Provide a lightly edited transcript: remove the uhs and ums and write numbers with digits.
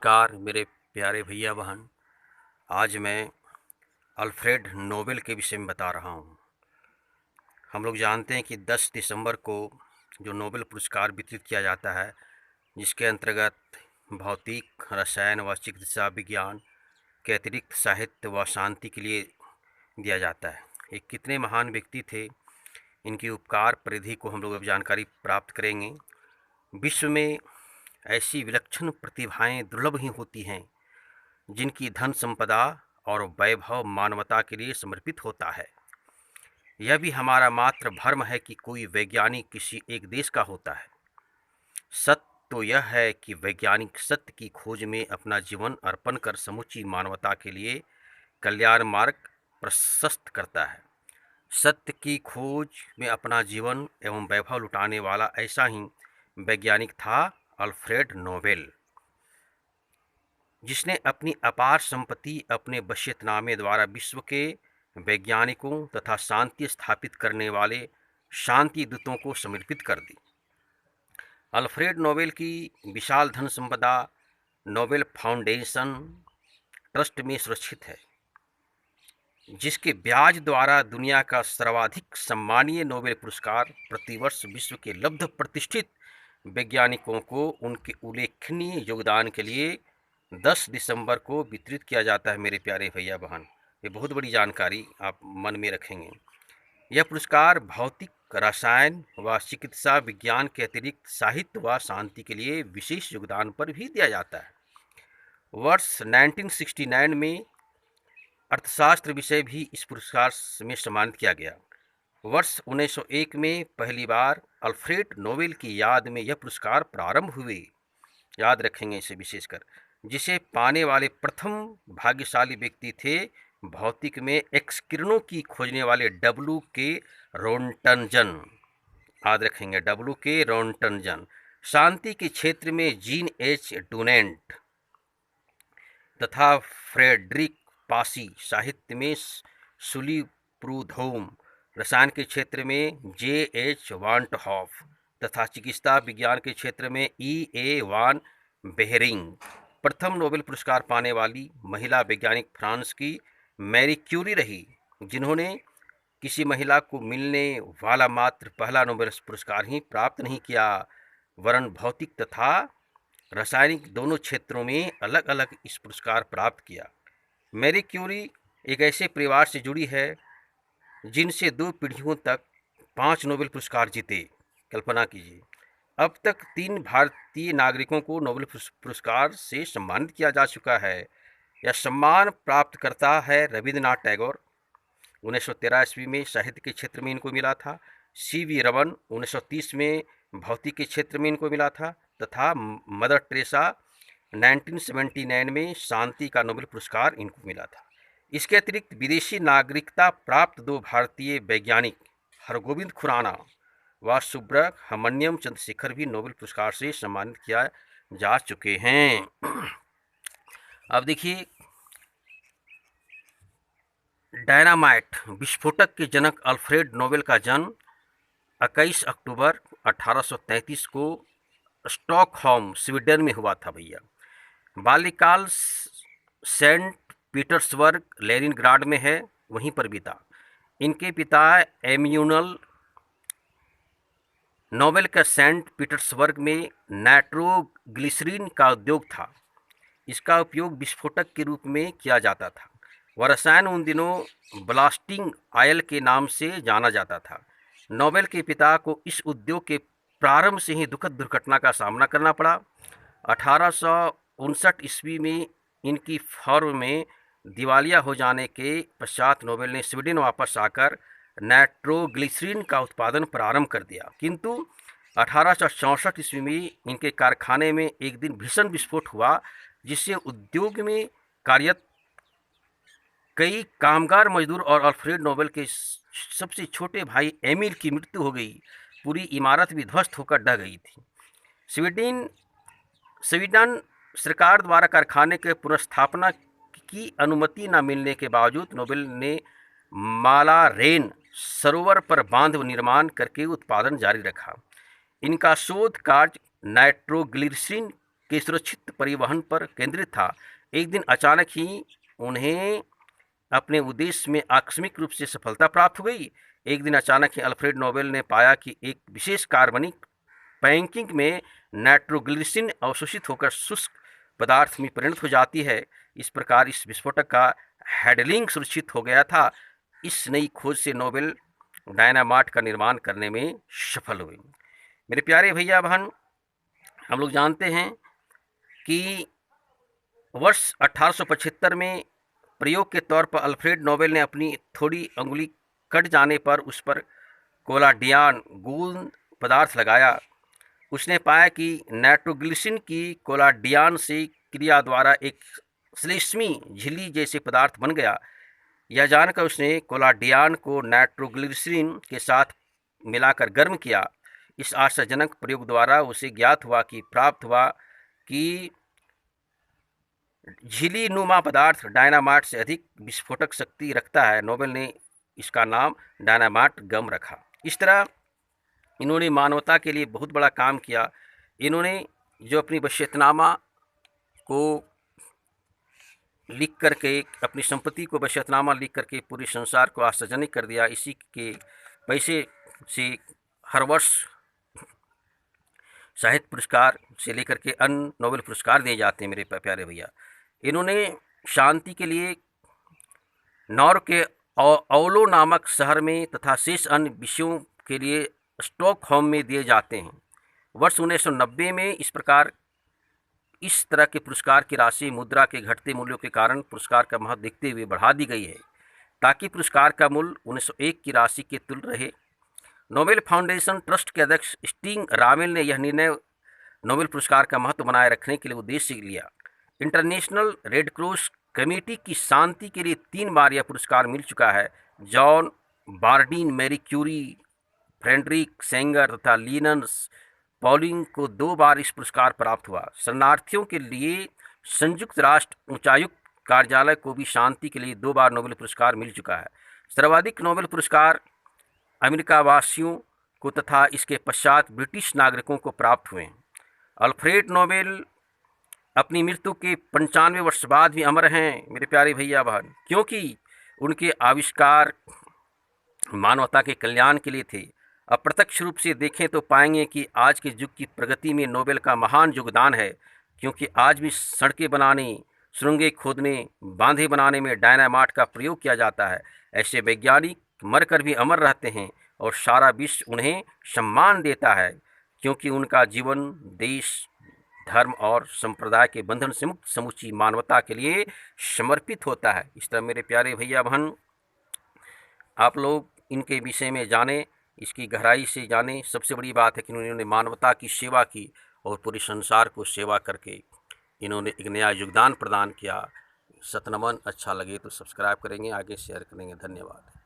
नमस्कार मेरे प्यारे भैया बहन। आज मैं अल्फ्रेड नोबेल के विषय में बता रहा हूँ। हम लोग जानते हैं कि 10 दिसंबर को जो नोबेल पुरस्कार वितरित किया जाता है, जिसके अंतर्गत भौतिक, रसायन व चिकित्सा विज्ञान के अतिरिक्त साहित्य व शांति के लिए दिया जाता है। ये कितने महान व्यक्ति थे, इनकी उपकार परिधि को हम लोग अब जानकारी प्राप्त करेंगे। विश्व में ऐसी विलक्षण प्रतिभाएं दुर्लभ ही होती हैं जिनकी धन संपदा और वैभव मानवता के लिए समर्पित होता है। यह भी हमारा मात्र भ्रम है कि कोई वैज्ञानिक किसी एक देश का होता है। सत्य तो यह है कि वैज्ञानिक सत्य की खोज में अपना जीवन अर्पण कर समूची मानवता के लिए कल्याण मार्ग प्रशस्त करता है। सत्य की खोज में अपना जीवन एवं वैभव लुटाने वाला ऐसा ही वैज्ञानिक था अल्फ्रेड नोबेल, जिसने अपनी अपार संपत्ति अपने वसीयतनामे द्वारा विश्व के वैज्ञानिकों तथा शांति स्थापित करने वाले शांति दूतों को समर्पित कर दी। अल्फ्रेड नोबेल की विशाल धन संपदा नोबेल फाउंडेशन ट्रस्ट में सुरक्षित है, जिसके ब्याज द्वारा दुनिया का सर्वाधिक सम्मानीय नोबेल पुरस्कार प्रतिवर्ष विश्व के लब्ध प्रतिष्ठित वैज्ञानिकों को उनके उल्लेखनीय योगदान के लिए 10 दिसंबर को वितरित किया जाता है। मेरे प्यारे भैया बहन, ये बहुत बड़ी जानकारी आप मन में रखेंगे। यह पुरस्कार भौतिक, रसायन व चिकित्सा विज्ञान के अतिरिक्त साहित्य व शांति के लिए विशेष योगदान पर भी दिया जाता है। वर्ष 1969 में अर्थशास्त्र विषय भी इस पुरस्कार में सम्मानित किया गया। वर्ष 1901 में पहली बार अल्फ्रेड नोबेल की याद में यह पुरस्कार प्रारंभ हुए, याद रखेंगे इसे विशेषकर, जिसे पाने वाले प्रथम भाग्यशाली व्यक्ति थे भौतिक में एक्स किरणों की खोजने वाले W.K. रोंटनजन। याद रखेंगे W.K. रोंटनजन। शांति के क्षेत्र में जीन H. डुनेंट तथा फ्रेडरिक पासी। साहित्य में सुली प्रूधोम। रसायन के क्षेत्र में J.H. वांटहॉफ तथा चिकित्सा विज्ञान के क्षेत्र में E.A. वान बेहरिंग। प्रथम नोबेल पुरस्कार पाने वाली महिला वैज्ञानिक फ्रांस की मैरी क्यूरी रही, जिन्होंने किसी महिला को मिलने वाला मात्र पहला नोबेल पुरस्कार ही प्राप्त नहीं किया, वरन भौतिक तथा रासायनिक दोनों क्षेत्रों में अलग अलग इस पुरस्कार प्राप्त किया। मैरी क्यूरी एक ऐसे परिवार से जुड़ी है जिनसे 2 पीढ़ियों तक 5 नोबेल पुरस्कार जीते। कल्पना कीजिए, अब तक 3 भारतीय नागरिकों को नोबेल पुरस्कार से सम्मानित किया जा चुका है। यह सम्मान प्राप्त करता है रविंद्रनाथ टैगोर, 1913 ईस्वी में साहित्य के क्षेत्र में इनको मिला था। C.V. रमन 1930 में भौतिक के क्षेत्र में इनको मिला था, तथा मदर टेरेसा 1979 में शांति का नोबेल पुरस्कार इनको मिला था। इसके अतिरिक्त विदेशी नागरिकता प्राप्त 2 भारतीय वैज्ञानिक हरगोविंद खुराना व सुब्रमण्यम चंद्रशेखर भी नोबेल पुरस्कार से सम्मानित किया जा चुके हैं। अब देखिए, डायनामाइट विस्फोटक के जनक अल्फ्रेड नोबेल का जन्म 21 अक्टूबर 1833 को स्टॉकहोम, स्वीडन में हुआ था भैया। बाल्यकाल सेंट पीटर्सबर्ग, लेनिनग्राड में है, वहीं पर बीता। इनके पिता एम्यूनल नोबेल का सेंट पीटर्सबर्ग में नाइट्रोग्लिसरीन का उद्योग था। इसका उपयोग विस्फोटक के रूप में किया जाता था। वह रसायन उन दिनों ब्लास्टिंग ऑयल के नाम से जाना जाता था। नोबेल के पिता को इस उद्योग के प्रारंभ से ही दुखद दुर्घटना का सामना करना पड़ा। 1859 ईस्वी में इनकी फर्म में दिवालिया हो जाने के पश्चात नोबेल ने स्वीडन वापस आकर नाइट्रोग्लिसरीन का उत्पादन प्रारंभ कर दिया, किंतु 1864 ईस्वी में इनके कारखाने में एक दिन भीषण विस्फोट हुआ, जिससे उद्योग में कार्यरत कई कामगार मजदूर और अल्फ्रेड नोबेल के सबसे छोटे भाई एमिल की मृत्यु हो गई। पूरी इमारत भी ध्वस्त होकर ढह गई थी। स्वीडन सरकार द्वारा कारखाने के पुनर्स्थापना की अनुमति न मिलने के बावजूद नोबेल ने मालारेन सरोवर पर बांध निर्माण करके उत्पादन जारी रखा। इनका शोध कार्य नाइट्रोग्लिसरीन के सुरक्षित परिवहन पर केंद्रित था। एक दिन अचानक ही उन्हें अपने उद्देश्य में आकस्मिक रूप से सफलता प्राप्त हो गई। एक दिन अचानक ही अल्फ्रेड नोबेल ने पाया कि एक विशेष कार्बनिक पैकिंग में नाइट्रोग्लिसरीन अवशोषित होकर शुष्क पदार्थ में परिणत हो जाती है। इस प्रकार इस विस्फोटक का हैंडलिंग सुरक्षित हो गया था। इस नई खोज से नोबेल डायनामाइट का निर्माण करने में सफल हुए। मेरे प्यारे भैया बहन, हम लोग जानते हैं कि वर्ष 1875 में प्रयोग के तौर पर अल्फ्रेड नोबेल ने अपनी थोड़ी अंगुली कट जाने पर उस पर कोलाडियन गूंद पदार्थ लगाया। उसने पाया कि नाइट्रोग्लिसरीन की कोलाडियन से क्रिया द्वारा एक श्लेष्मी झिल्ली जैसे पदार्थ बन गया। यह जानकर उसने कोलाडियन को नाइट्रोग्लिसरीन के साथ मिलाकर गर्म किया। इस आश्चर्यजनक प्रयोग द्वारा उसे ज्ञात हुआ कि झिल्ली नुमा पदार्थ डायनामाइट से अधिक विस्फोटक शक्ति रखता है। नोबेल ने इसका नाम डायनामाइट गम रखा। इस तरह इन्होंने मानवता के लिए बहुत बड़ा काम किया। इन्होंने जो अपनी वसीयतनामा को लिख करके, अपनी संपत्ति को वसीयतनामा लिख करके पूरे संसार को आश्चर्यजनक कर दिया। इसी के पैसे से हर वर्ष साहित्य पुरस्कार से लेकर के अन्य नोबेल पुरस्कार दिए जाते हैं। मेरे प्यारे भैया, इन्होंने शांति के लिए नॉर्वे के ओलो नामक शहर में तथा शेष अन्य विषयों के लिए स्टॉकहोम में दिए जाते हैं। वर्ष 1990 में इस तरह के पुरस्कार की राशि मुद्रा के घटते मूल्यों के कारण पुरस्कार का महत्व देखते हुए बढ़ा दी गई है, ताकि पुरस्कार का मूल्य 1901 की राशि के तुल्य रहे। नोबेल फाउंडेशन ट्रस्ट के अध्यक्ष स्टीव रामेल ने यह निर्णय नोबेल पुरस्कार का महत्व बनाए रखने के लिए उद्देश्य लिया। इंटरनेशनल रेड क्रॉस कमेटी की शांति के लिए 3 बार यह पुरस्कार मिल चुका है। John Bardeen, Marie Curie, Frederick Sanger तथा लिनस पॉलिंग को 2 बार इस पुरस्कार प्राप्त हुआ। शरणार्थियों के लिए संयुक्त राष्ट्र उच्चायुक्त कार्यालय को भी शांति के लिए 2 बार नोबेल पुरस्कार मिल चुका है। सर्वाधिक नोबेल पुरस्कार अमेरिका वासियों को तथा इसके पश्चात ब्रिटिश नागरिकों को प्राप्त हुए। अल्फ्रेड नोबेल अपनी मृत्यु के 95 वर्ष बाद भी अमर हैं मेरे प्यारे भैया बहन, क्योंकि उनके आविष्कार मानवता के कल्याण के लिए थे। अप्रत्यक्ष रूप से देखें तो पाएंगे कि आज के युग की प्रगति में नोबेल का महान योगदान है, क्योंकि आज भी सड़कें बनाने, सुरंगें खोदने, बांधे बनाने में डायनामाइट का प्रयोग किया जाता है। ऐसे वैज्ञानिक मरकर भी अमर रहते हैं और सारा विश्व उन्हें सम्मान देता है, क्योंकि उनका जीवन देश, धर्म और संप्रदाय के बंधन से मुक्त समूची मानवता के लिए समर्पित होता है। इस तरह मेरे प्यारे भैया बहन, आप लोग इनके विषय में जानें, इसकी गहराई से जानें। सबसे बड़ी बात है कि उन्होंने मानवता की सेवा की और पूरे संसार को सेवा करके इन्होंने एक नया योगदान प्रदान किया। सतनमन। अच्छा लगे तो सब्सक्राइब करेंगे, आगे शेयर करेंगे। धन्यवाद।